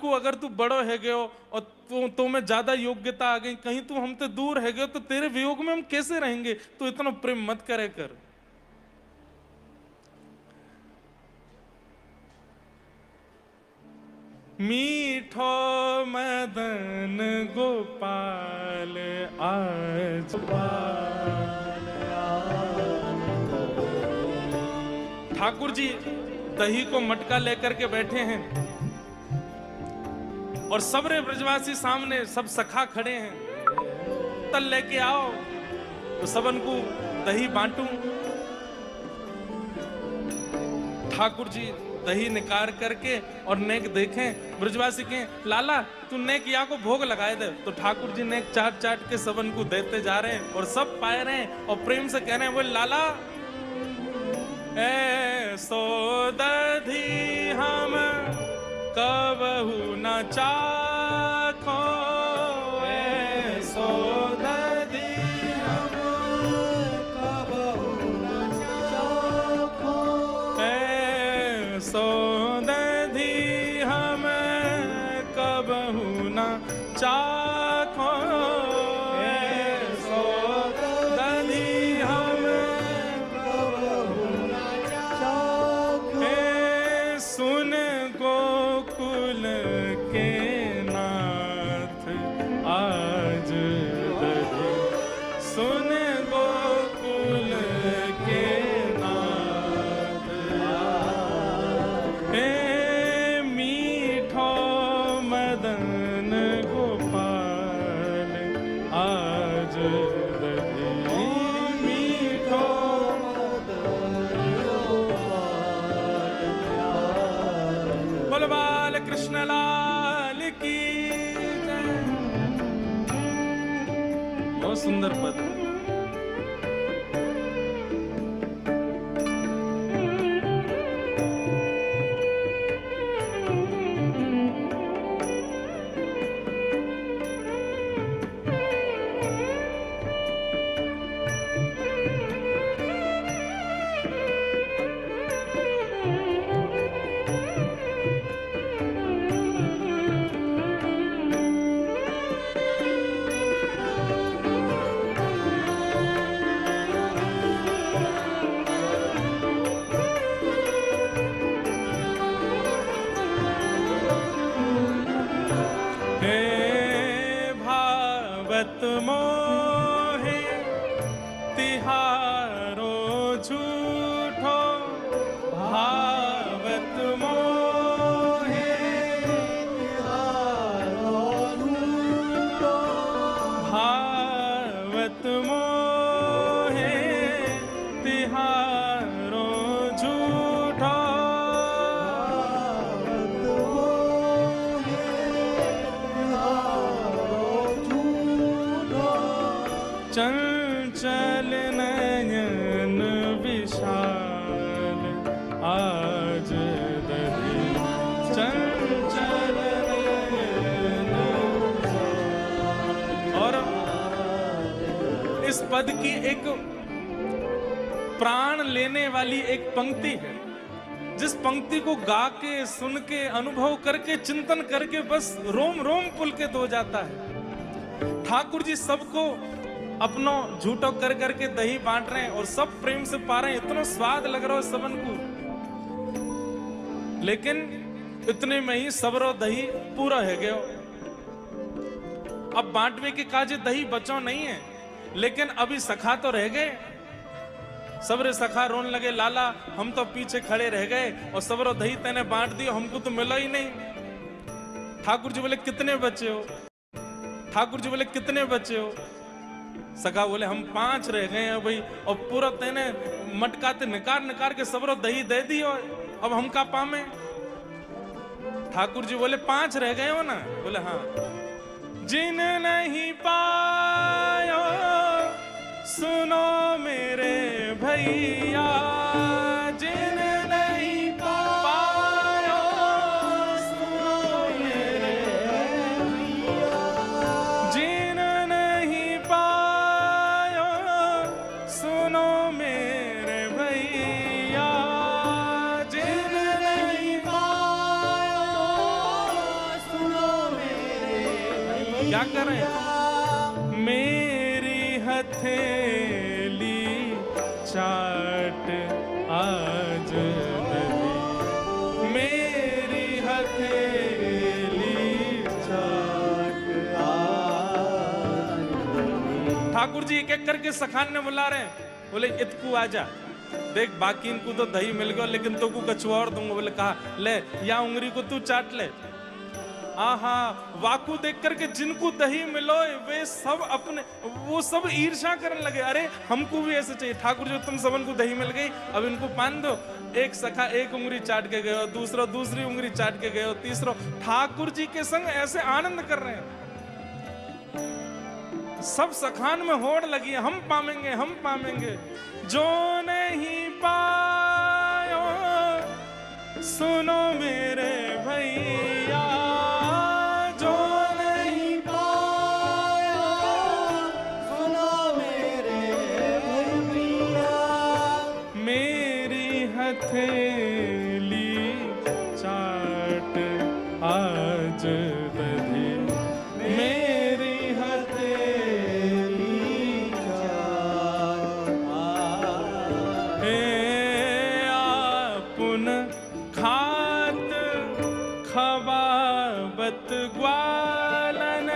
को अगर तू बड़ो है गयो और तो में ज्यादा योग्यता आ गई, कहीं तू हमसे दूर है गयो तो तेरे वियोग में हम कैसे रहेंगे, तू इतना प्रेम मत करे कर। मीठो मदन गोपाल आज ठाकुर जी दही को मटका लेकर के बैठे हैं और सबरे ब्रजवासी सामने, सब सखा खड़े हैं। तल लेके आओ तो सबन को दही बांटूं। ठाकुर जी दही निकाल करके और नेक देखें, ब्रजवासी के लाला तू नेक या को भोग लगाए दे। तो ठाकुर जी नेक चाट चाट के सबन को देते जा रहे हैं और सब पाए रहे हैं और प्रेम से कह रहे हैं, बोले लाला ऐसो दधी हम कबहू न चाखो, ऐसो दधी हम कबहू न चाखो, ऐसो दधी हम कबहू न चाखो, ऐसो दधी हम कबहू न चाखो। सुन गोकुल के नाथ आज दधी, सुन गोकुल के नाथ हे मीठो मदन गोपाल आज दधी, मीठो मदन गोपाल। बोल बाल कृष्ण लाल की जय। बहुत सुंदर पद। भावत मोहे तिहारो झूठो, भावत मोहे तिहारो झूठो, भावत मोहे तिहारो झूठो, चंचल नयन विशाल आज दधी, चंचल नयन। और इस पद की एक प्राण लेने वाली एक पंक्ति है, जिस पंक्ति को गा के, सुन के, अनुभव करके, चिंतन करके बस रोम रोम पुलकित हो जाता है। ठाकुर जी सबको अपनो झूठो कर करके दही बांट रहे हैं और सब प्रेम से पा रहे हैं, इतना स्वाद लग रहा है सबन को। लेकिन इतने में ही सबरो दही पूरा है गयो। अब बांटवे के काजे दही बचो नहीं है, लेकिन अभी सखा तो रह गए। सबरे सखा रोन लगे, लाला हम तो पीछे खड़े रह गए और सबरो दही तेने बांट दिया, हमको तो मिला ही नहीं। ठाकुर जी बोले कितने बचे हो? ठाकुर जी बोले कितने बचे हो? सखा बोले हम 5 रह गए हैं भाई, और पूरा तेने मटकाते निकार निकार के सबरो दही दे दी, और अब हम का पामे? ठाकुर जी बोले 5 रह गए हो ना? बोले हाँ। जिन नहीं पायो सुनो मेरे भैया, जिन नहीं पायो सुनो मेरे भैया, जिन नहीं पायो सुनो मेरे भैया, जिन नहीं पायो क्या कर रहे हैं? मेरी हथेली चाट आज दही, मेरी हथेली चाट आज दही। ठाकुर जी एक एक करके सखान ने बुला रहे हैं। बोले इतकू आजा, देख बाकी इनको तो दही मिल गया लेकिन तो को कछुआ और दूंगा। बोले कहा ले या उंगली को तू चाट ले। आहा, वाकू देख करके जिनको दही मिलो वे सब अपने वो सब ईर्ष्या करने लगे। अरे हमको भी ऐसे चाहिए। ठाकुर जी तुम सबन को दही मिल गई, अब इनको पान दो। एक सखा एक उंगली चाट के गयो, दूसरा दूसरी उंगली चाट के गयो, तीसरा ठाकुर जी के संग ऐसे आनंद कर रहे हैं। सब सखान में होड़ लगी, हम पावेंगे हम पावेंगे। जो नहीं पायो सुनो मेरे भैया, जो नहीं पायो सुनो मेरे भैया। मेरी हथेली चाट आज दही, मेरी खवावत ग्वालन,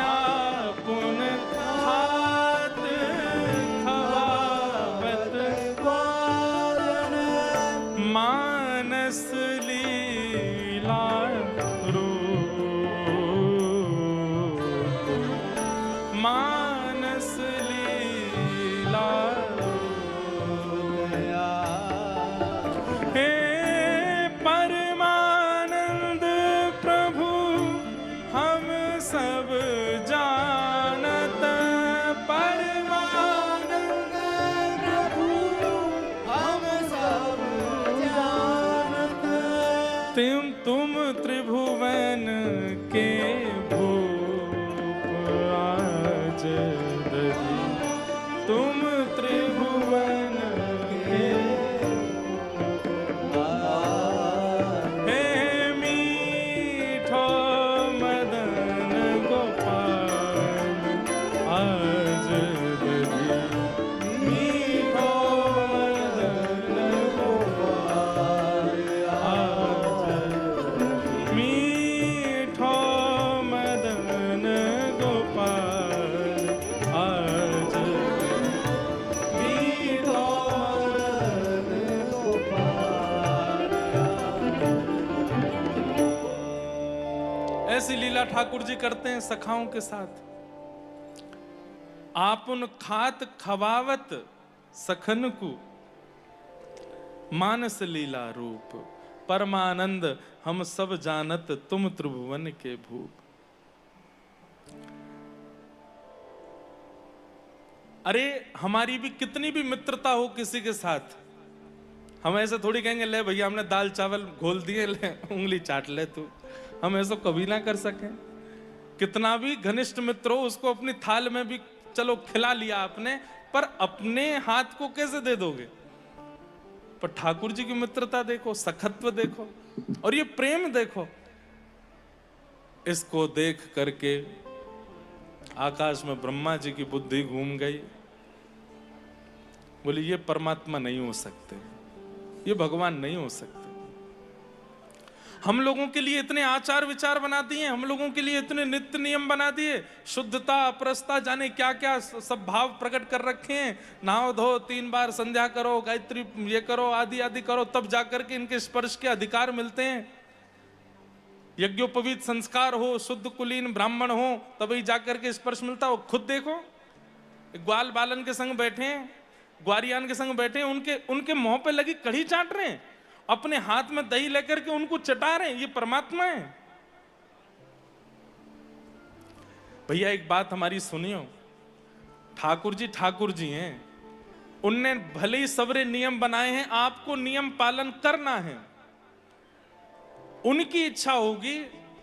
आपुन खात खवावत ग्वालन। मानस लीला रूप, मानस लीला सब जानत। परमानंद प्रभु हम सब जानत। तुम त्रिभुवन के भूप आज दही, तुम त्रिभुवन के ऐसी लीला ठाकुर जी करते हैं सखाओं के साथ। आपुन खात खवावत सखन को, मानस लीला रूप। परमानंद हम सब जानत, तुम त्रिभुवन के भूप। अरे हमारी भी कितनी भी मित्रता हो किसी के साथ, हम ऐसे थोड़ी कहेंगे ले भैया हमने दाल चावल घोल दिए, ले उंगली चाट ले तू। हम ऐसा कभी ना कर सकें। कितना भी घनिष्ठ मित्र हो उसको अपनी थाल में भी चलो खिला लिया आपने, पर अपने हाथ को कैसे दे दोगे? पर ठाकुर जी की मित्रता देखो, सखत्व देखो और ये प्रेम देखो। इसको देख करके आकाश में ब्रह्मा जी की बुद्धि घूम गई। बोले ये परमात्मा नहीं हो सकते, ये भगवान नहीं हो सकते। हम लोगों के लिए इतने आचार विचार बना दिए, हम लोगों के लिए इतने नित्य नियम बना दिए, शुद्धता अपरसता जाने क्या क्या सब भाव प्रकट कर रखे हैं। नहाओ धो 3 बार संध्या करो, गायत्री ये करो, आदि आदि करो, तब जाकर के इनके स्पर्श के अधिकार मिलते हैं। यज्ञोपवीत संस्कार हो, शुद्ध कुलीन ब्राह्मण हो, तभी जाकर के स्पर्श मिलता हो। खुद देखो ग्वाल बालन के संग बैठे हैं, ग्वारियान के संग बैठे हैं, उनके मुंह पे लगी कढ़ी चाट रहे हैं, अपने हाथ में दही लेकर के उनको चटा रहे हैं। ये परमात्मा है भैया। एक बात हमारी सुनियो, ठाकुर जी हैं, उनने भले ही सबरे नियम बनाए हैं, आपको नियम पालन करना है। उनकी इच्छा होगी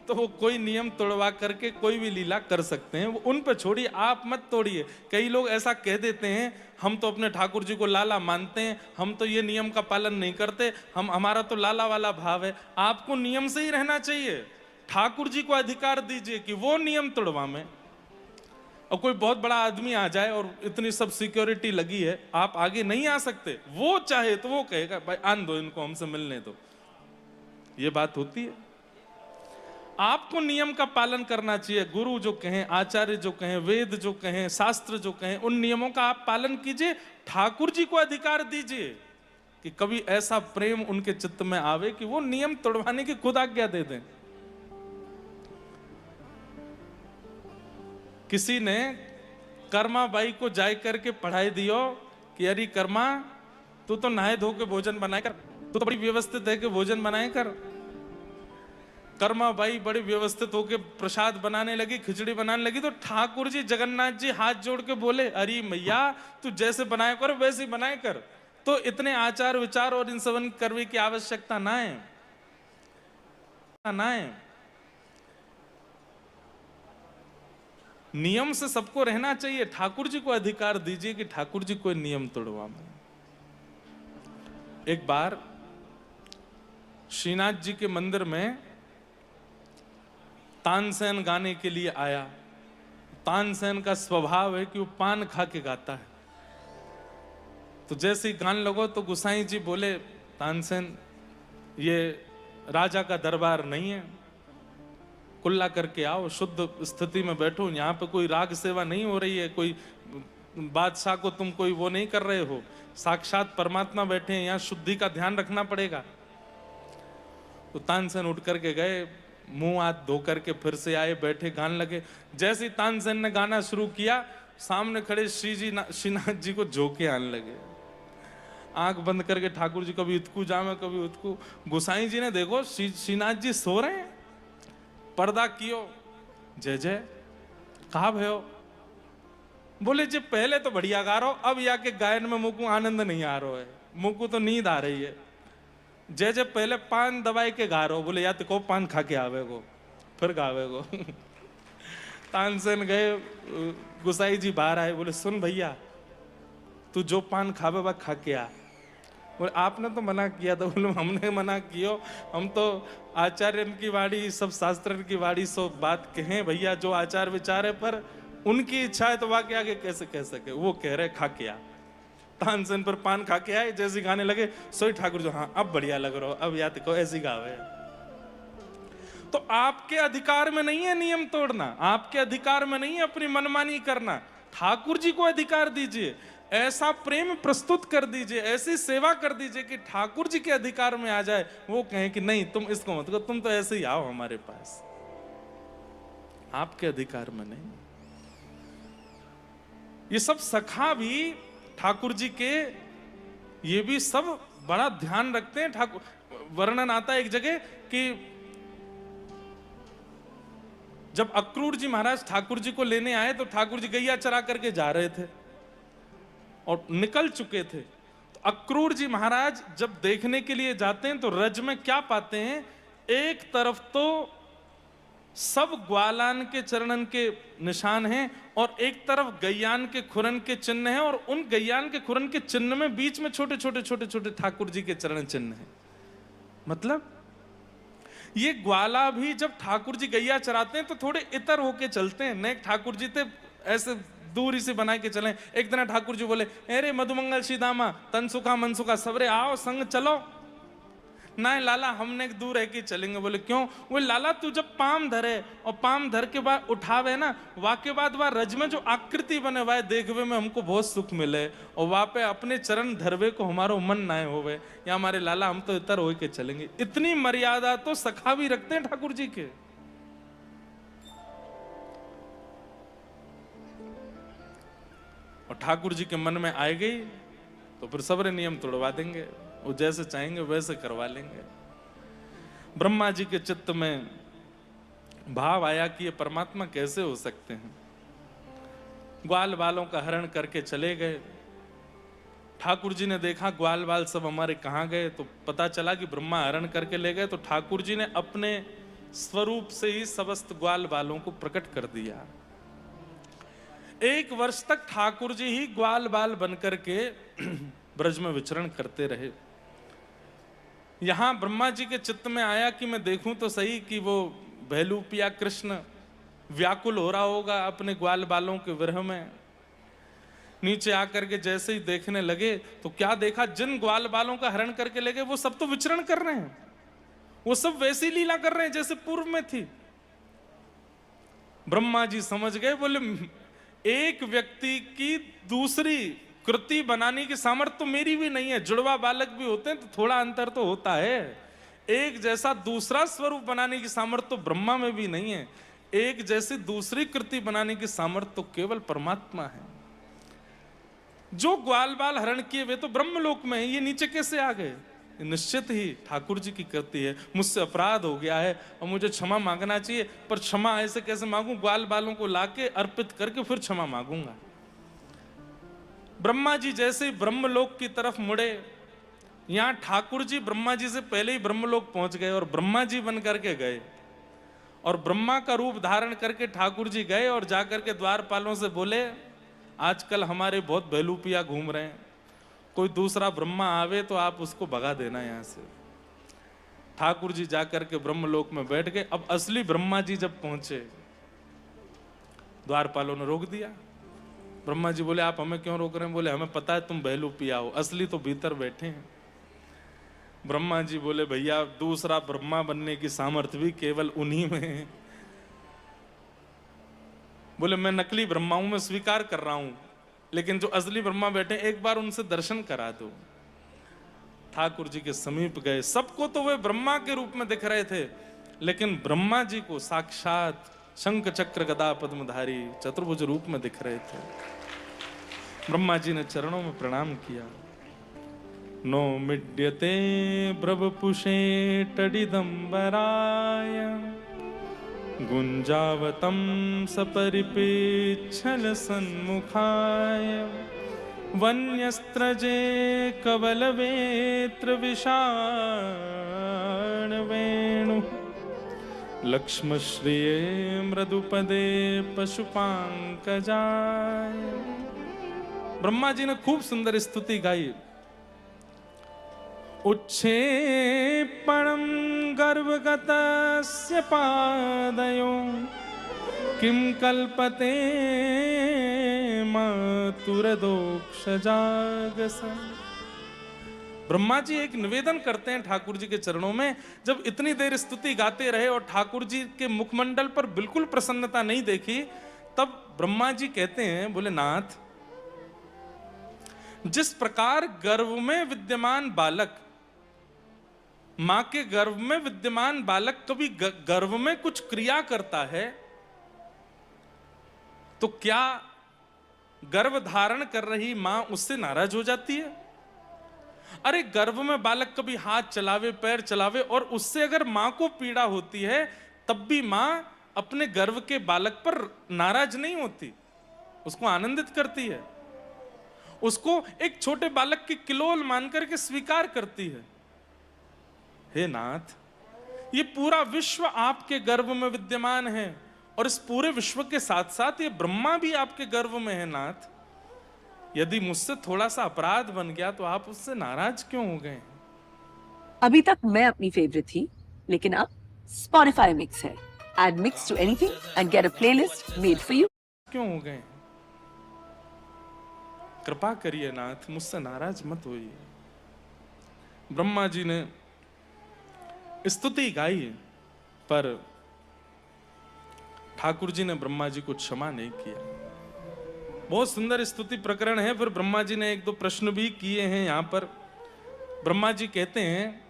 तो वो कोई नियम तोड़वा करके कोई भी लीला कर सकते हैं, वो उन पे छोड़िए, आप मत तोड़िए। कई लोग ऐसा कह देते हैं हम तो अपने ठाकुर जी को लाला मानते हैं, हम तो ये नियम का पालन नहीं करते, हमारा तो लाला वाला भाव है। आपको नियम से ही रहना चाहिए। ठाकुर जी को अधिकार दीजिए कि वो नियम तोड़वा में। और कोई बहुत बड़ा आदमी आ जाए और इतनी सब सिक्योरिटी लगी है, आप आगे नहीं आ सकते, वो चाहे तो वो कहेगा भाई आन दो इनको, हमसे मिलने दो। ये बात होती है। आपको नियम का पालन करना चाहिए। गुरु जो कहें, आचार्य जो कहें, वेद जो कहें, शास्त्र जो कहें, उन नियमों का आप पालन कीजिए। ठाकुर जी को अधिकार दीजिए कि कभी ऐसा प्रेम उनके चित्त में आवे कि वो नियम तोड़वाने की खुद आज्ञा दे दें। किसी ने कर्मा बाई को जाय करके पढ़ाई दियो कि अरे कर्मा, तू तो नहाए धो के भोजन बनाए कर, तू तो बड़ी व्यवस्थित है कि भोजन बनाए कर। कर्मा बाई बड़ी व्यवस्थित होके प्रसाद बनाने लगी, खिचड़ी बनाने लगी, तो ठाकुर जी जगन्नाथ जी हाथ जोड़ के बोले, अरे मैया तू जैसे बनाया कर वैसे ही बनाए कर, तो इतने आचार विचार और इन सब करने की आवश्यकता ना है। नियम से सबको रहना चाहिए। ठाकुर जी को अधिकार दीजिए कि ठाकुर जी कोई नियम तोड़वा में। एक बार श्रीनाथ जी के मंदिर में तानसेन गाने के लिए आया। तानसेन का स्वभाव है कि वो पान खा के गाता है। तो जैसे ही गान लगो तो गुसाई जी बोले, तानसेन ये राजा का दरबार नहीं है, कुल्ला करके आओ, शुद्ध स्थिति में बैठो, यहाँ पे कोई राग सेवा नहीं हो रही है, कोई बादशाह को तुम कोई वो नहीं कर रहे हो, साक्षात परमात्मा बैठे हैं, यहाँ शुद्धि का ध्यान रखना पड़ेगा। तो तानसेन उठ करके गए, मुंह हाथ धो करके फिर से आए, बैठे, गान लगे। जैसे ही तानसेन ने गाना शुरू किया, सामने खड़े श्रीनाथ जी को झोंके आने लगे। आंख बंद करके ठाकुर जी कभी इतकू जामे कभी उतकू। गोसाई जी ने देखो श्रीनाथ जी सो रहे हैं, पर्दा कियो, जय जय कहा भयो। बोले जी पहले तो बढ़िया गा रहा हो, अब या के गायन में मुझको आनंद नहीं आ रहा है, मुझको तो नींद आ रही है। जय जय पहले पान दबाई के गा रहा हो, बोले या तो को पान खा के आवे को फिर गावे को। तानसेन गए, गुसाई जी बाहर आए, बोले सुन भैया तू जो पान खावे वह खा के आ। बोले आपने तो मना किया था। बोले हमने मना कियो, हम तो आचार्य की वाणी, सब शास्त्र की वाणी, सब बात कहें भैया, जो आचार विचार है, पर उनकी इच्छा है तो वह के आगे कैसे कह सके। वो कह रहे खा के आ। तानसेन पर पान खा के आए, जैसे गाने लगे सोई ठाकुर जो, हाँ अब बढ़िया लग रहा हो, अब याद को ऐसी गावे। तो आपके अधिकार में नहीं है नियम तोड़ना, आपके अधिकार में नहीं है अपनी मनमानी करना। ठाकुर जी को अधिकार दीजिए, ऐसा प्रेम प्रस्तुत कर दीजिए, ऐसी सेवा कर दीजिए कि ठाकुर जी के अधिकार में आ जाए। वो कहें कि नहीं तुम इसको मत करो, तुम तो ऐसे ही आओ हमारे पास, आपके अधिकार में नहीं। ये सब सखा भी ठाकुर जी के, ये भी सब बड़ा ध्यान रखते हैं। ठाकुर वर्णन आता है एक जगह कि जब अक्रूर जी महाराज ठाकुर जी को लेने आए तो ठाकुर जी गैया चरा करके जा रहे थे और निकल चुके थे। तो अक्रूर जी महाराज जब देखने के लिए जाते हैं तो रज में क्या पाते हैं, एक तरफ तो सब ग्वालान के चरणन के निशान हैं और एक तरफ गैयान के खुरन के चिन्ह हैं, और उन गैयान के खुरन के चिन्ह में बीच में छोटे छोटे छोटे छोटे ठाकुर जी के चरण चिन्ह हैं। मतलब ये ग्वाला भी जब ठाकुर जी गैया चराते हैं तो थोड़े इतर होके चलते हैं, नहीं ठाकुर जी थे ऐसे दूरी से बना के चले। एक दिन ठाकुर जी बोले, अरे मधुमंगल सीदामा तनसुखा मनसुखा सबरे आओ संग चलो। ना लाला हमने दूर है कि चलेंगे। बोले क्यों? वो लाला तू जब पाम धरे और पाम धर के बाद उठावे ना, वाके बाद वह रज में जो आकृति बने हुआ देखवे में हमको बहुत सुख मिले, और वहां पे अपने चरण धरवे को हमारो मन ना होवे, या हमारे लाला हम तो इतर हो के चलेंगे। इतनी मर्यादा तो सखा भी रखते हैं ठाकुर जी के। और ठाकुर जी के मन में आए गई तो फिर सबरे नियम तोड़वा देंगे, वो जैसे चाहेंगे वैसे करवा लेंगे। ब्रह्मा जी के चित्त में भाव आया कि ये परमात्मा कैसे हो सकते हैं। ग्वाल बालों का हरण करके चले गए। ठाकुर जी ने देखा ग्वाल बाल सब हमारे कहाँ गए, तो पता चला कि ब्रह्मा हरण करके ले गए। तो ठाकुर जी ने अपने स्वरूप से ही समस्त ग्वाल बालों को प्रकट कर दिया। 1 वर्ष तक ठाकुर जी ही ग्वाल बाल बनकर के ब्रज में विचरण करते रहे। यहां ब्रह्मा जी के चित्त में आया कि मैं देखूं तो सही कि वो भैलूपिया कृष्ण व्याकुल हो रहा होगा अपने ग्वाल बालों के विरह में। नीचे आकर के जैसे ही देखने लगे तो क्या देखा, जिन ग्वाल बालों का हरण करके ले गए वो सब तो विचरण कर रहे हैं, वो सब वैसी लीला कर रहे हैं जैसे पूर्व में थी। ब्रह्मा जी समझ गए, बोले एक व्यक्ति की दूसरी कृति बनाने की सामर्थ्य तो मेरी भी नहीं है, जुड़वा बालक भी होते हैं तो थोड़ा अंतर तो होता है। एक जैसा दूसरा स्वरूप बनाने की सामर्थ्य तो ब्रह्मा में भी नहीं है, एक जैसी दूसरी कृति बनाने की सामर्थ्य तो केवल परमात्मा है। जो ग्वाल बाल हरण किए वे तो ब्रह्मलोक में है, ये नीचे कैसे आ गए? निश्चित ही ठाकुर जी की कृति है। मुझसे अपराध हो गया है और मुझे क्षमा मांगना चाहिए, पर क्षमा ऐसे कैसे मांगूं? ग्वाल बालों को लाके अर्पित करके फिर क्षमा मांगूंगा। ब्रह्मा जी जैसे ही ब्रह्मलोक की तरफ मुड़े, यहां ठाकुर जी ब्रह्मा जी से पहले ही ब्रह्मलोक पहुंच गए और ब्रह्मा जी बन करके गए, और ब्रह्मा का रूप धारण करके ठाकुर जी गए और जाकर के द्वारपालों से बोले, आजकल हमारे बहुत बेलूपिया घूम रहे हैं, कोई दूसरा ब्रह्मा आवे तो आप उसको भगा देना यहां से। ठाकुर जी जाकर के ब्रह्मलोक में बैठ गए। अब असली ब्रह्मा जी जब पहुंचे, द्वारपालों ने रोक दिया। ब्रह्मा जी बोले, आप हमें क्यों रोक रहे हैं? बोले, हमें पता है तुम बेलूपिया हो, असली तो भीतर बैठे हैं। ब्रह्मा जी बोले, भैया दूसरा ब्रह्मा बनने की सामर्थ्य भी केवल उन्हीं में है। बोले, मैं नकली ब्रह्मा हूं, मैं स्वीकार कर रहा हूं, लेकिन जो असली ब्रह्मा बैठे एक बार उनसे दर्शन करा दो। ठाकुर जी के समीप गए। सबको तो वे ब्रह्मा के रूप में दिख रहे थे, लेकिन ब्रह्मा जी को साक्षात शंख चक्र गदा पद्मधारी चतुर्भुज रूप में दिख रहे थे। ब्रह्मा जी ने चरणों में प्रणाम किया। नो मिड्यते ब्रवपुषे टडिदंबराय गुंजावतम सपरिपेच्छल सन्मुखाय वन्यस्त्रजे कवलवेत्र विषाण वेणु लक्ष्मश्रिये मृदुपदे पशुपांकजाय। ब्रह्मा जी ने खूब सुंदर स्तुति गाई। उच्छेपणं गर्भगतस्य पादयो किं कल्पते मातुरदोक्षजागस। ब्रह्मा जी एक निवेदन करते हैं ठाकुर जी के चरणों में। जब इतनी देर स्तुति गाते रहे और ठाकुर जी के मुखमंडल पर बिल्कुल प्रसन्नता नहीं देखी, तब ब्रह्मा जी कहते हैं, बोले, नाथ, जिस प्रकार गर्भ में विद्यमान बालक, मां के गर्भ में विद्यमान बालक कभी गर्भ में कुछ क्रिया करता है, तो क्या गर्भ धारण कर रही मां उससे नाराज हो जाती है? अरे गर्भ में बालक कभी हाथ चलावे, पैर चलावे, और उससे अगर मां को पीड़ा होती है, तब भी मां अपने गर्भ के बालक पर नाराज नहीं होती, उसको आनंदित करती है, उसको एक छोटे बालक की किलोल मान करके स्वीकार करती है। हे नाथ, ये पूरा विश्व आपके गर्भ में विद्यमान है, और इस पूरे विश्व के साथ साथ ये ब्रह्मा भी आपके गर्भ में है। नाथ, यदि मुझसे थोड़ा सा अपराध बन गया तो आप उससे नाराज क्यों हो गए? अभी तक मैं अपनी फेवरेट थी, लेकिन अब Spotify मिक्स है। Add mix to anything and get a playlist made for you. क्यों हो गए? कृपा करिए नाथ, मुझसे नाराज मत होइए। ब्रह्मा जी ने स्तुति गाई, पर ठाकुर जी ने ब्रह्मा जी को क्षमा नहीं किया। बहुत सुंदर स्तुति प्रकरण है। फिर ब्रह्मा जी ने एक दो प्रश्न भी किए हैं यहां पर। ब्रह्मा जी कहते हैं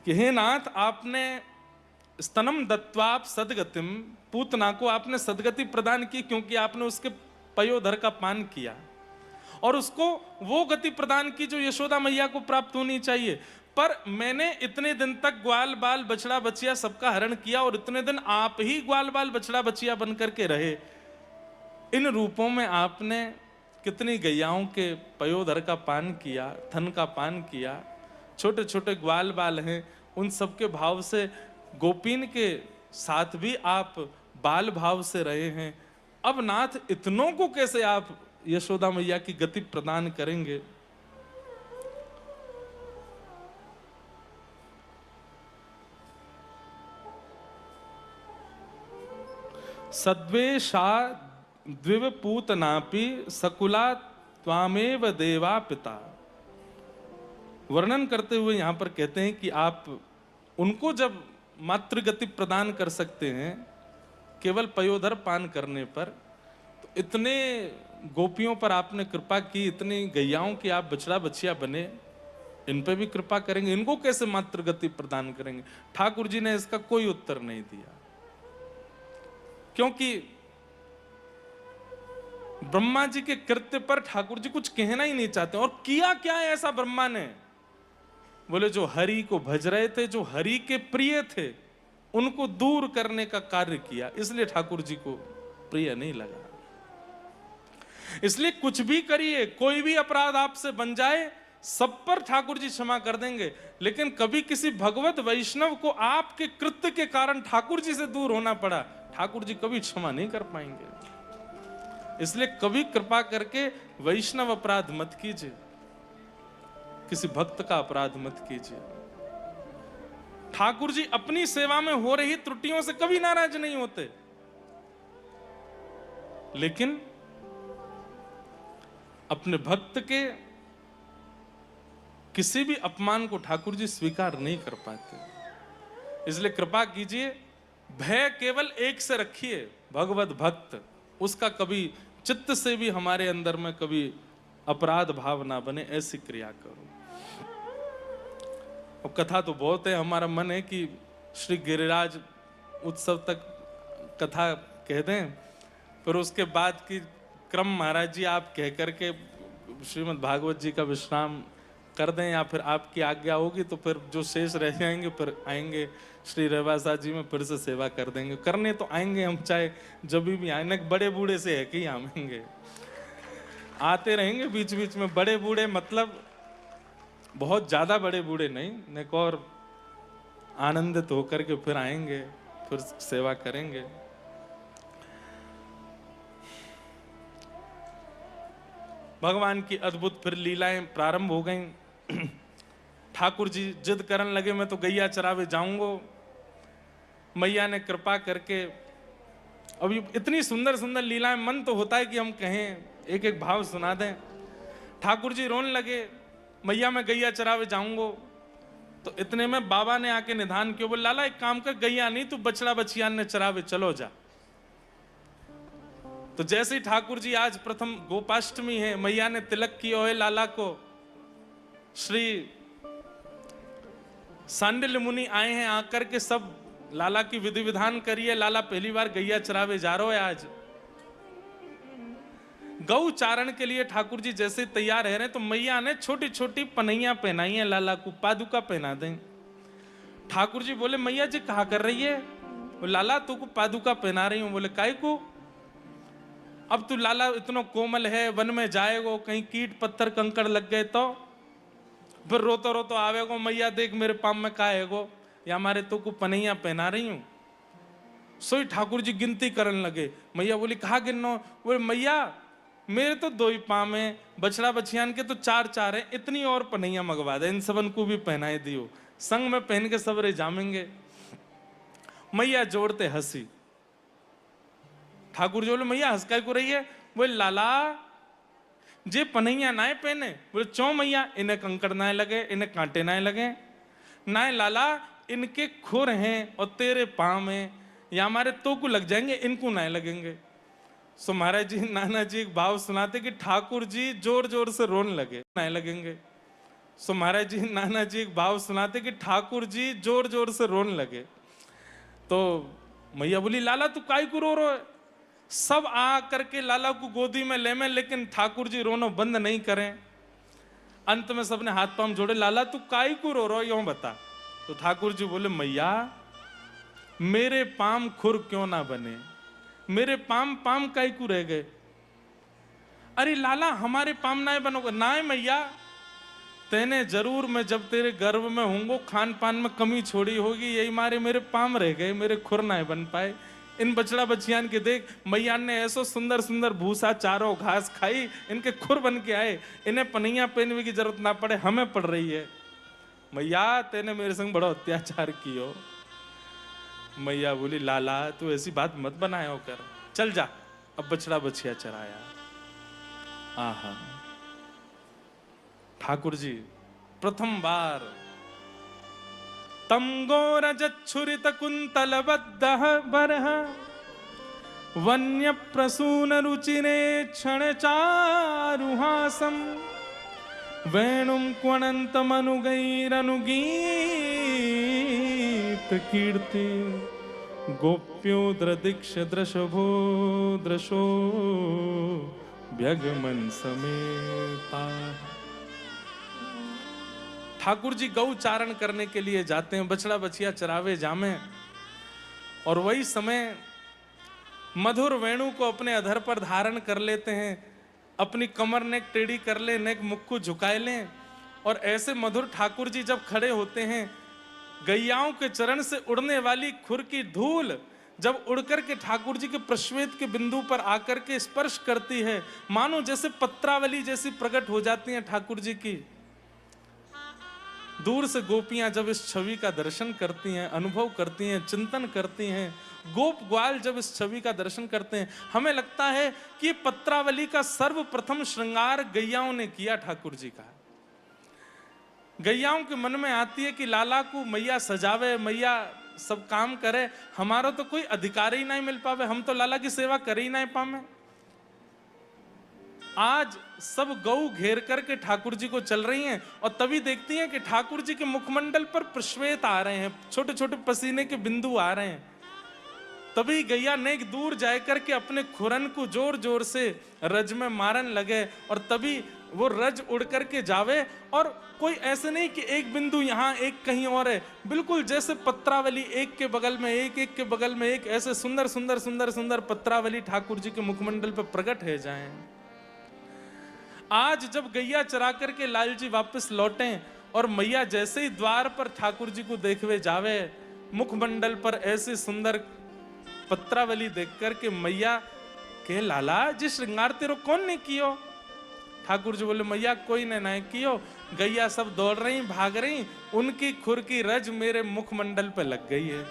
कि हे नाथ, आपने स्तनम दत्वाप सदगतिम, पूतना को आपने सदगति प्रदान की, क्योंकि आपने उसके पयोधर का पान किया और उसको वो गति प्रदान की जो यशोदा मैया को प्राप्त होनी चाहिए। पर मैंने इतने दिन तक ग्वाल बाल बछड़ा बछिया सबका हरण किया, और इतने दिन आप ही ग्वाल बाल बछड़ा बछिया बन करके रहे। इन रूपों में आपने कितनी गैयाओं के पयोधर का पान किया, थन का पान किया। छोटे छोटे ग्वाल बाल हैं, उन सबके भाव से गोपीन के साथ भी आप बाल भाव से रहे हैं। अब नाथ, इतनों को कैसे आप यशोदा मैया की गति प्रदान करेंगे? सद्वेषा द्विव पूतनापि सकुला त्वामेव देवा पिता। वर्णन करते हुए यहां पर कहते हैं कि आप उनको जब मातृगति प्रदान कर सकते हैं केवल पयोधर पान करने पर, तो इतने गोपियों पर आपने कृपा की, इतनी गैयाओं की आप बछड़ा बछिया बने, इन पे भी कृपा करेंगे, इनको कैसे मातृगति प्रदान करेंगे? ठाकुर जी ने इसका कोई उत्तर नहीं दिया, क्योंकि ब्रह्मा जी के कृत्य पर ठाकुर जी कुछ कहना ही नहीं चाहते। और किया क्या है ऐसा ब्रह्मा ने? बोले जो हरि को भज रहे थे, जो हरि के प्रिय थे, उनको दूर करने का कार्य किया, इसलिए ठाकुर जी को प्रिय नहीं लगा। इसलिए कुछ भी करिए, कोई भी अपराध आपसे बन जाए, सब पर ठाकुर जी क्षमा कर देंगे। लेकिन कभी किसी भगवत वैष्णव को आपके कृत्य के कारण ठाकुर जी से दूर होना पड़ा, ठाकुर जी कभी क्षमा नहीं कर पाएंगे। इसलिए कभी कृपा करके वैष्णव अपराध मत कीजिए, किसी भक्त का अपराध मत कीजिए। ठाकुर जी अपनी सेवा में हो रही त्रुटियों से कभी नाराज नहीं होते, लेकिन अपने भक्त के किसी भी अपमान को ठाकुर जी स्वीकार नहीं कर पाते। इसलिए कृपा कीजिए, भय केवल एक से रखिए, भगवत भक्त, उसका कभी चित्त से भी हमारे अंदर में कभी अपराध भाव ना बने, ऐसी क्रिया करो। और कथा तो बहुत है, हमारा मन है कि श्री गिरिराज उत्सव तक कथा कह दें, फिर उसके बाद की क्रम महाराज जी आप कह करके श्रीमद् भागवत जी का विश्राम कर दें, या फिर आपकी आज्ञा होगी तो फिर जो शेष रह जाएंगे फिर आएंगे श्री रेवासा जी में, फिर से सेवा कर देंगे। करने तो आएंगे हम, चाहे जब भी आए ना, बड़े बूढ़े से है कि आएंगे, आते रहेंगे बीच बीच में। बड़े बूढ़े मतलब बहुत ज्यादा बड़े बूढ़े नहीं, एक और आनंदित होकर के फिर आएंगे, फिर सेवा करेंगे। भगवान की अद्भुत फिर लीलाएं प्रारंभ हो गईं। ठाकुर जी जिद करने लगे, मैं तो गैया चरावे जाऊंगा। मैया ने कृपा करके, अभी इतनी सुंदर सुंदर लीलाएं, मन तो होता है कि हम कहें, एक एक भाव सुना दें। ठाकुर जी रोने लगे, मैया मैं गैया चरावे जाऊंगा। तो इतने में बाबा ने आके निधान किया, बोले लाला एक काम कर, गैया नहीं तू बछड़ा बछियान ने चरावे चलो जा। तो जैसे ही ठाकुर जी, आज प्रथम गोपाष्टमी है, मैया ने तिलक किया है लाला को, श्री सांडिल्य मुनि आए हैं, आकर के सब लाला की विधि विधान करिए। लाला पहली बार गैया चरावे जा रहा है आज। गौ चारण के लिए ठाकुर जी जैसे तैयार रह रहे हैं, तो मैया ने छोटी छोटी पनैया पहनाई है लाला को, पादुका पहना दें। ठाकुर जी बोले मैया जी कहा कर रही है? लाला तू को पादुका पहना रही हूं। बोले काय को? अब तू लाला इतना कोमल है, वन में जाएगो, कहीं कीट पत्थर कंकड़ लग गए तो फिर रोतो रोतो आवेगो, मैया देख मेरे पाम में का है गो, या हमारे तो को पनैया पहना रही हूं। सोई ठाकुर जी गिनती करने लगे। मैया बोली कहा गिनो? बोले मैया मेरे तो 2 ही पाम है, बछड़ा बछियान के तो 4 है, इतनी और पनैया मंगवा दे, इन सबन को भी पहनाए दियो, संग में पहन के सबरे जामेंगे। मैया जोड़ते हंसी। ठाकुर जी बोले मैया हंसकाई को रही है? बोले लाला जे पनैया नाए पहने। बोले चौ मैया, इन्हें कंकड़ नाए लगे, इन्हें कांटे नाए लगे। नाए लाला इनके खुर हैं और तेरे पाँव हैं, या हमारे तो को लग जाएंगे, इनको नाए लगेंगे। सो महाराज जी नाना जी एक भाव सुनाते कि ठाकुर जी जोर जोर से रोने लगे, नाए लगेंगे। सो महाराज जी नाना जी एक भाव सुनाते कि ठाकुर जी जोर जोर से रोने लगे। तो मैया बोली लाला तू काय को रो है? सब आ करके लाला को गोदी में ले में, लेकिन ठाकुर जी रोनो बंद नहीं करें। अंत में सबने हाथ पांव जोड़े, लाला तू काय को रो यूं बता। तो ठाकुर जी बोले मैया मेरे पाम खुर क्यों ना बने, मेरे पाम पाम काय को रह गए। अरे लाला हमारे पाम नाए बनोगे? नाए मैया, तेने जरूर मैं जब तेरे गर्भ में होंगो खान पान में कमी छोड़ी होगी, यही मारे मेरे पाम रह गए, मेरे खुर नाए बन पाए। इन बछड़ा बछियान के देख, मैया ने ऐसो सुंदर सुंदर भूसा चारों घास खाई, इनके खुर बन के आए, इन्हें पनैया पहनने की जरूरत ना पड़े, हमें पड़ रही है। मैया तेने मेरे संग बड़ा अत्याचार कियो। मैया बोली लाला तू ऐसी बात मत बनाया कर, चल जा अब बछड़ा बछिया चराया। आहा, ठाकुर जी प्रथम बार तम गोरजच्छुरित कुंतलबद्धः बरः वन्य प्रसून रुचिरे क्षण चारुहासम वेणुम क्वणन्तमनुगैरनुगीत कीर्ति गोप्योद्र दीक्ष दृशभो दृशो व्यगमन समेता। ठाकुर जी गौ चारण करने के लिए जाते हैं, बछड़ा बछिया चरावे जामे, और वही समय मधुर वेणु को अपने अधर पर धारण कर लेते हैं, अपनी कमर नेक टेढ़ी कर ले, नेक मुख को झुकाए लें, और ऐसे मधुर ठाकुर जी जब खड़े होते हैं, गैयाओं के चरण से उड़ने वाली खुर की धूल जब उड़कर के ठाकुर जी के प्रश्वेत के बिंदु पर आकर के स्पर्श करती है, मानो जैसे पत्रावली जैसी प्रकट हो जाती हैं ठाकुर जी की। दूर से गोपियां जब इस छवि का दर्शन करती हैं, अनुभव करती हैं, चिंतन करती हैं, गोप ग्वाल जब इस छवि का दर्शन करते हैं, हमें लगता है कि पत्रावली का सर्वप्रथम श्रृंगार गैयाओं ने किया ठाकुर जी का। गैयाओं के मन में आती है कि लाला को मैया सजावे, मैया सब काम करे, हमारा तो कोई अधिकार ही नहीं मिल पावे, हम तो लाला की सेवा कर ही नहीं पावे। आज सब गौ घेर करके ठाकुर जी को चल रही हैं, और तभी देखती हैं कि ठाकुर जी के मुखमंडल पर प्रश्वेत आ रहे हैं, छोटे छोटे पसीने के बिंदु आ रहे हैं। तभी गैया नेक दूर जाए करके अपने खुरन को जोर जोर से रज में मारन लगे, और तभी वो रज उड़ करके जावे, और कोई ऐसे नहीं कि एक बिंदु यहाँ एक कहीं और है, बिल्कुल जैसे पत्रावली एक के बगल में एक, एक के बगल में एक, ऐसे सुंदर सुंदर सुंदर सुंदर पत्रावली ठाकुर जी के मुखमंडल पर प्रकट हो जाएं। आज जब गैया चरा करके लाल जी वापस लौटे, और मैया जैसे ही द्वार पर ठाकुर जी को देखवे जावे, मुखमंडल पर ऐसे सुंदर पत्रावली देख करके मैया के लाला जी श्रृंगार तेरो कौन ने कियो? ठाकुर जी बोले मैया कोई ने नहीं कियो, गैया सब दौड़ रही भाग रही, उनकी खुर की रज मेरे मुखमंडल पे लग गई है।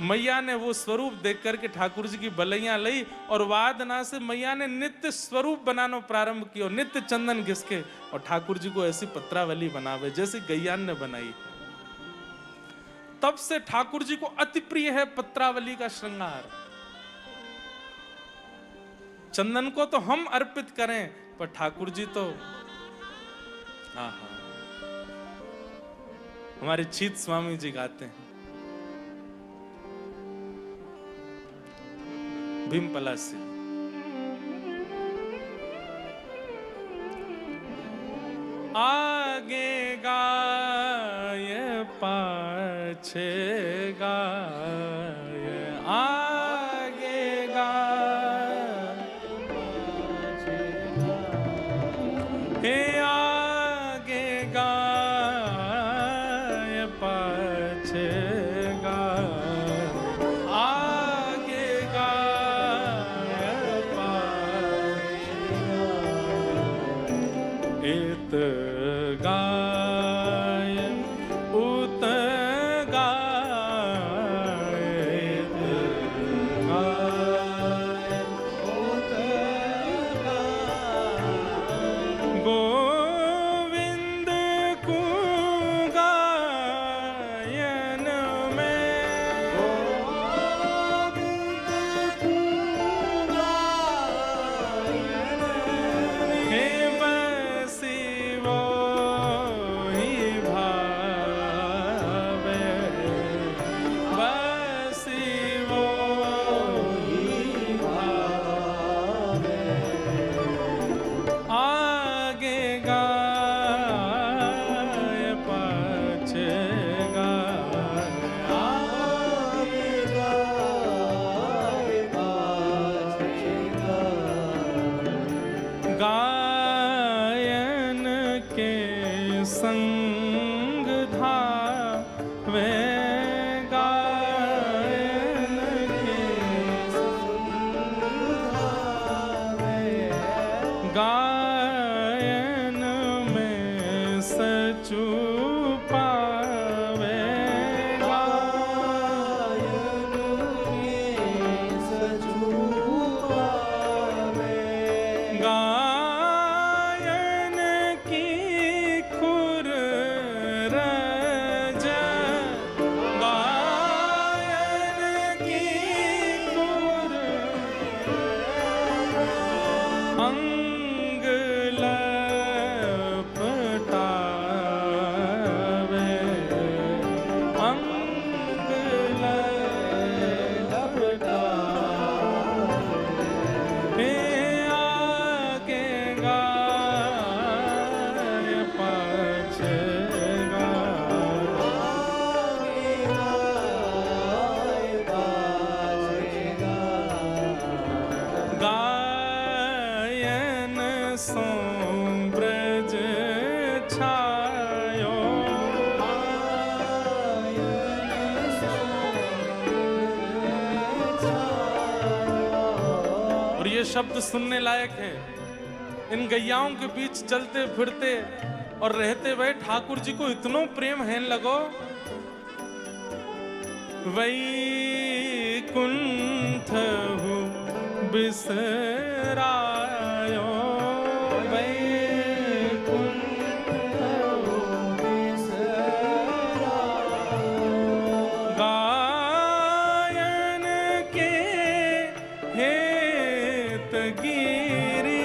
मैया ने वो स्वरूप देख करके ठाकुर जी की बलैया ली, और वादना से मैया ने नित्य स्वरूप बनाना प्रारंभ किया, नित्य चंदन घिसके, और ठाकुर जी को ऐसी पत्रावली बनावे जैसे गैया ने बनाई। तब से ठाकुर जी को अति प्रिय है पत्रावली का श्रृंगार। चंदन को तो हम अर्पित करें, पर ठाकुर जी तो हमारे चीत स्वामी जी गाते हैं, भीमपला से आगे गाय पाछे गाय, आगे गाय हे आगे गाय पाछे गाय, आगे गाय पाछे इत गाय उत गाय ये शब्द सुनने लायक है। इन गैयाओं के बीच चलते फिरते और रहते हुए ठाकुर जी को इतनो प्रेम है लगो। वैकुंठ बिसरायो, गायन के हेत गिरी,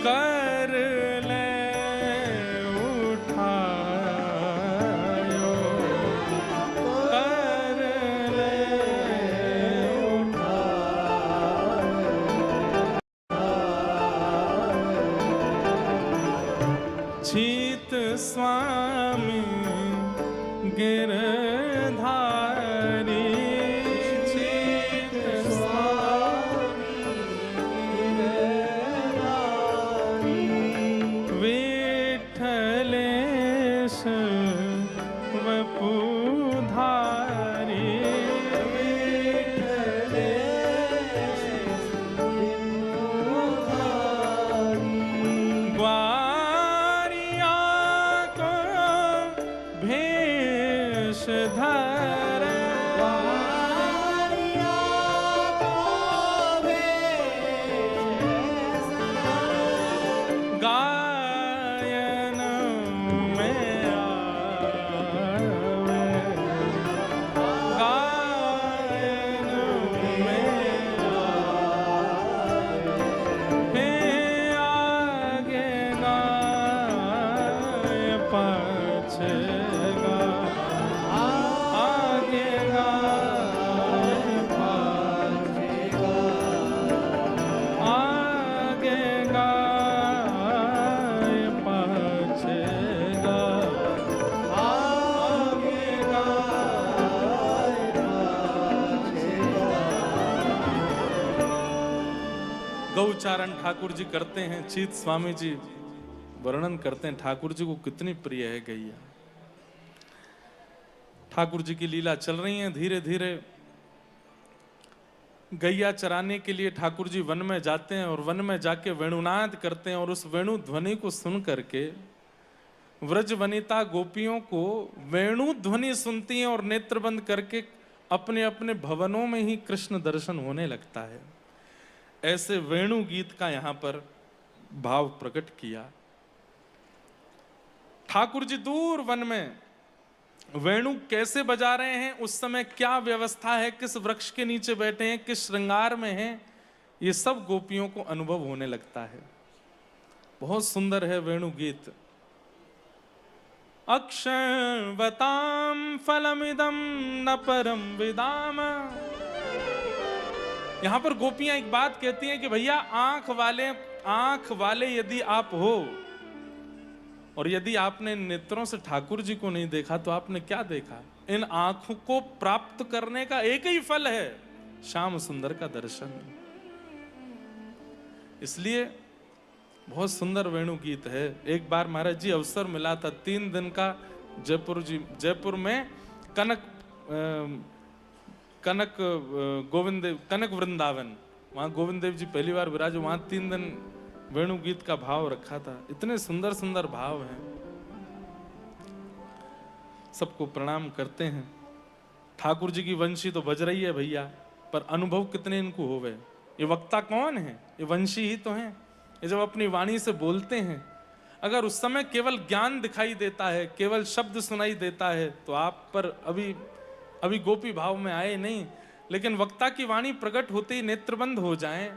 कर ले उठायो, कर ले उठायो। छीत स्वामी गिरधारी, छीत स्वामी गिरधारी, विठलेश वपुधारी, विठलेश वपुधारी, ग्वारिया को भेष धरे, ग्वारिया को भेष धरे, गायन में आवे, गायन में आवे, हे आगे गाय पाछे गाय, आगे गाय पाछे गाय, आगे गाय पाछे गाय, आगे गाय पाछे गाय। गौचारण ठाकुर जी करते हैं। चीत स्वामी जी वर्णन करते हैं ठाकुर जी को कितनी प्रिय है गैया। ठाकुर जी की लीला चल रही है। धीरे धीरे गैया चराने के लिए ठाकुर जी वन में जाते हैं और वन में जाके वेणुनाद करते हैं और उस वेणु ध्वनि को सुन करके व्रज वनिता गोपियों को वेणु ध्वनि सुनती हैं और नेत्र बंद करके अपने अपने भवनों में ही कृष्ण दर्शन होने लगता है। ऐसे वेणु गीत का यहां पर भाव प्रकट किया। ठाकुर जी दूर वन में वेणु कैसे बजा रहे हैं, उस समय क्या व्यवस्था है, किस वृक्ष के नीचे बैठे हैं, किस श्रृंगार में हैं, ये सब गोपियों को अनुभव होने लगता है। बहुत सुंदर है वेणु गीत। अक्षवताम फलमिदम न परम विदाम। यहां पर गोपियां एक बात कहती हैं कि भैया आंख वाले यदि आप हो और यदि आपने नेत्रों से ठाकुर जी को नहीं देखा तो आपने क्या देखा? इन आंखों को प्राप्त करने का एक ही फल है, श्याम सुंदर का दर्शन। इसलिए बहुत सुंदर वेणु गीत है। एक बार महाराज जी अवसर मिला था 3 दिन का जयपुर में कनक वृंदावन, वहां गोविंद देव जी पहली बार विराज, वहां 3 दिन वेणु गीत का भाव रखा था। इतने सुंदर सुंदर भाव हैं। सबको प्रणाम करते हैं। ठाकुर जी की वंशी तो बज रही है भैया, पर अनुभव कितने इनको होवे। ये वक्ता कौन है? ये वंशी ही तो हैं। ये जब अपनी वाणी से बोलते हैं, अगर उस समय केवल ज्ञान दिखाई देता है, केवल शब्द सुनाई देता है, तो आप पर अभी गोपी भाव में आए नहीं। लेकिन वक्ता की वाणी प्रकट होते ही नेत्रबंद हो जाएं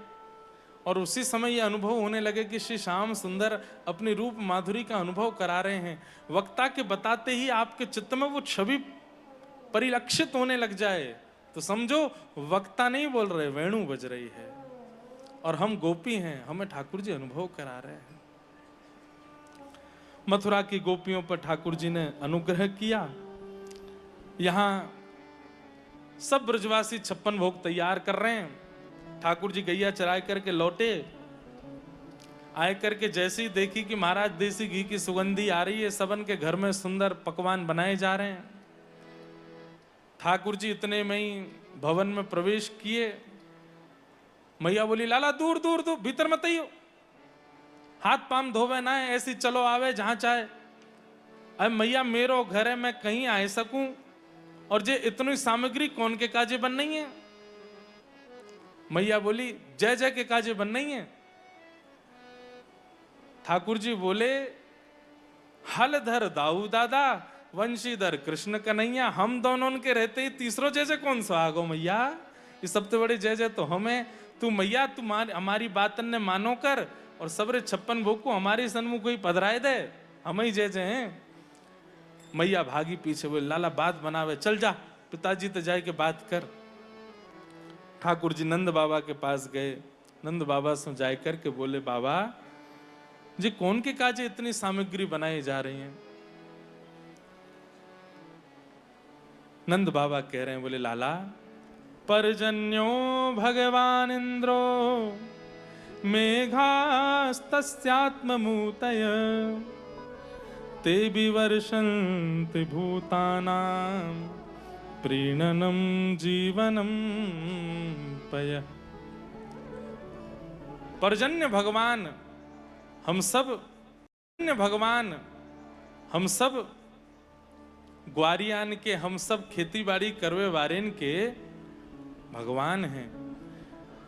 और उसी समय ये अनुभव होने लगे कि श्री श्याम सुंदर अपनी रूप माधुरी का अनुभव करा रहे हैं। वक्ता के बताते ही आपके चित्त में वो छवि परिलक्षित होने लग जाए तो समझो वक्ता नहीं बोल रहे, वेणु बज रही है और हम गोपी हैं, हमें ठाकुर जी अनुभव करा रहे हैं। मथुरा की गोपियों पर ठाकुर जी ने अनुग्रह किया। यहां सब ब्रजवासी 56 भोग तैयार कर रहे हैं। ठाकुर जी गैया चराए करके लौटे, आए करके जैसे ही देखी कि महाराज देसी घी की सुगंधी आ रही है, सबन के घर में सुंदर पकवान बनाए जा रहे हैं। ठाकुर जी इतने में ही भवन में प्रवेश किए। मैया बोली लाला दूर दूर दूर भीतर मत आइयो, हाथ पाम धोवे ना है, ऐसी चलो आवे जहां चाहे। अब मैया मेरो घर है, मैं कहीं आ सकूं, और जे इतनी सामग्री कौन के काजे बन नहीं है। मैया बोली जय जय के काजे बन नहीं है। ठाकुर जी बोले हलधर दाऊ दादा वंशीधर कृष्ण कन्हैया, हम दोनों के रहते ही तीसरो जय जय कौन सा आगो मैया, ये सबसे बड़े जय जय तो हमें। तू मैया तू हमारी बात ने मानो कर, और सबरे 56 भोग को हमारे सन्मुख ही पधराए दे, हम ही जय जय हैं। मैया भागी पीछे, बोले लाला बात बनावे, चल जा पिताजी तो जाए के बात कर। ठाकुर जी नंद बाबा के पास गए, नंद बाबा से जाए करके बोले बाबा जी कौन के काजे इतनी सामग्री बनाई जा रही है। नंद बाबा कह रहे हैं, बोले लाला पर्जन्यो भगवान इंद्रो मेघास्तस्यात्ममूतय ते विवर्षन्ति भूतानां प्रीणनं जीवनं पय। पर्जन्य भगवान हम सब ग्वारियान के, हम सब खेती बाड़ी करवे वारेन के भगवान हैं।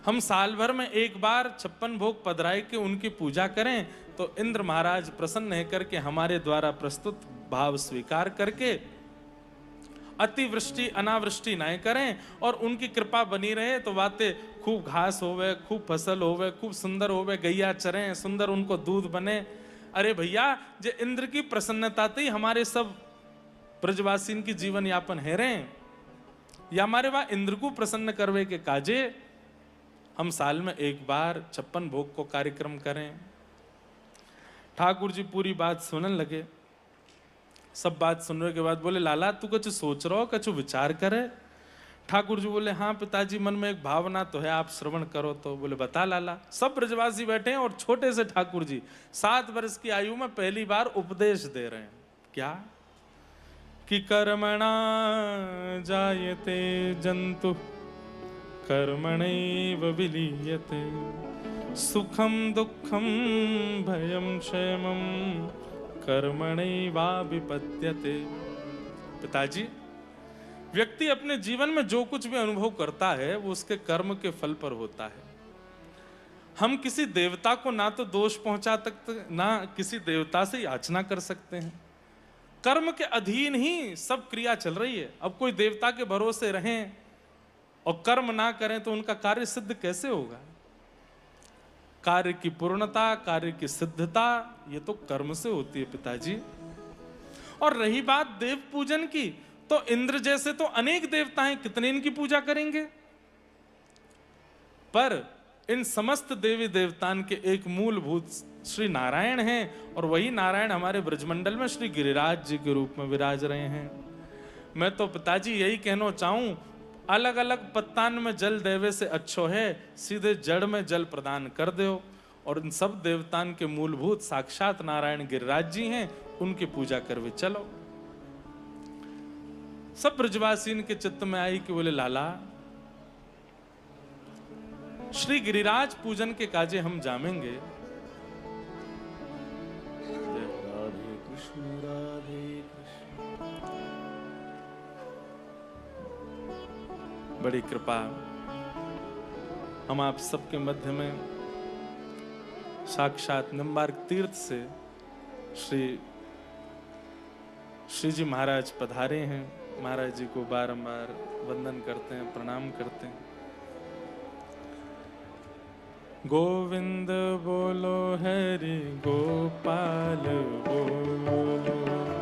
हम साल भर में एक बार 56 भोग पधराए के उनकी पूजा करें तो इंद्र महाराज प्रसन्न है करके हमारे द्वारा प्रस्तुत भाव स्वीकार करके अतिवृष्टि अनावृष्टि ना करें, और उनकी कृपा बनी रहे तो बातें खूब घास होवे, खूब फसल होवे, खूब सुंदर होवे, गैया चरें, सुंदर उनको दूध बने। अरे भैया जे इंद्र की प्रसन्नता ही हमारे सब ब्रजवासीन की जीवन यापन है रहे, या हमारे वहां इंद्र को प्रसन्न करवे के काजे हम साल में एक बार 56 भोग को कार्यक्रम करें। ठाकुर जी पूरी बात सुनने लगे। सब बात सुनने के बाद बोले लाला तू कुछ सोच रहो, कुछ विचार करे। ठाकुर जी बोले हाँ पिताजी मन में एक भावना तो है, आप श्रवण करो। तो बोले बता लाला। सब ब्रजवासी बैठे हैं और छोटे से ठाकुर जी 7 वर्ष की आयु में पहली बार उपदेश दे रहे हैं। क्या कि कर्मणा जायते जंतु कर्मणैव विलीयते सुखम दुखम भयम क्षेमम कर्मणैवाभिपद्यते। पिताजी व्यक्ति अपने जीवन में जो कुछ भी अनुभव करता है वो उसके कर्म के फल पर होता है। हम किसी देवता को ना तो दोष पहुंचा सकते, ना किसी देवता से याचना कर सकते हैं। कर्म के अधीन ही सब क्रिया चल रही है। अब कोई देवता के भरोसे रहें और कर्म ना करें तो उनका कार्य सिद्ध कैसे होगा। कार्य की पूर्णता, कार्य की सिद्धता ये तो कर्म से होती है पिताजी। और रही बात देव पूजन की, तो इंद्र जैसे तो अनेक देवता हैं, कितने इनकी पूजा करेंगे। पर इन समस्त देवी देवतान के एक मूलभूत श्री नारायण हैं, और वही नारायण हमारे ब्रजमंडल में श्री गिरिराज जी के रूप में विराज रहे हैं। मैं तो पिताजी यही कहना चाहूं, अलग अलग पत्तान में जल देवे से अच्छो है सीधे जड़ में जल प्रदान कर दो। और इन सब देवतान के मूलभूत साक्षात नारायण गिरिराज जी हैं, उनकी पूजा करवे चलो। सब ब्रजवासीन के चित्त में आई कि बोले लाला श्री गिरिराज पूजन के काजे हम जामेंगे। राधे कृष्ण राधे कृष्ण। बड़ी कृपा हम आप सबके मध्य में साक्षात निम्बार्क तीर्थ से श्री जी महाराज पधारे हैं। महाराज जी को बारंबार वंदन करते हैं, प्रणाम करते हैं। गोविंद बोलो हरि गोपाल बोलो।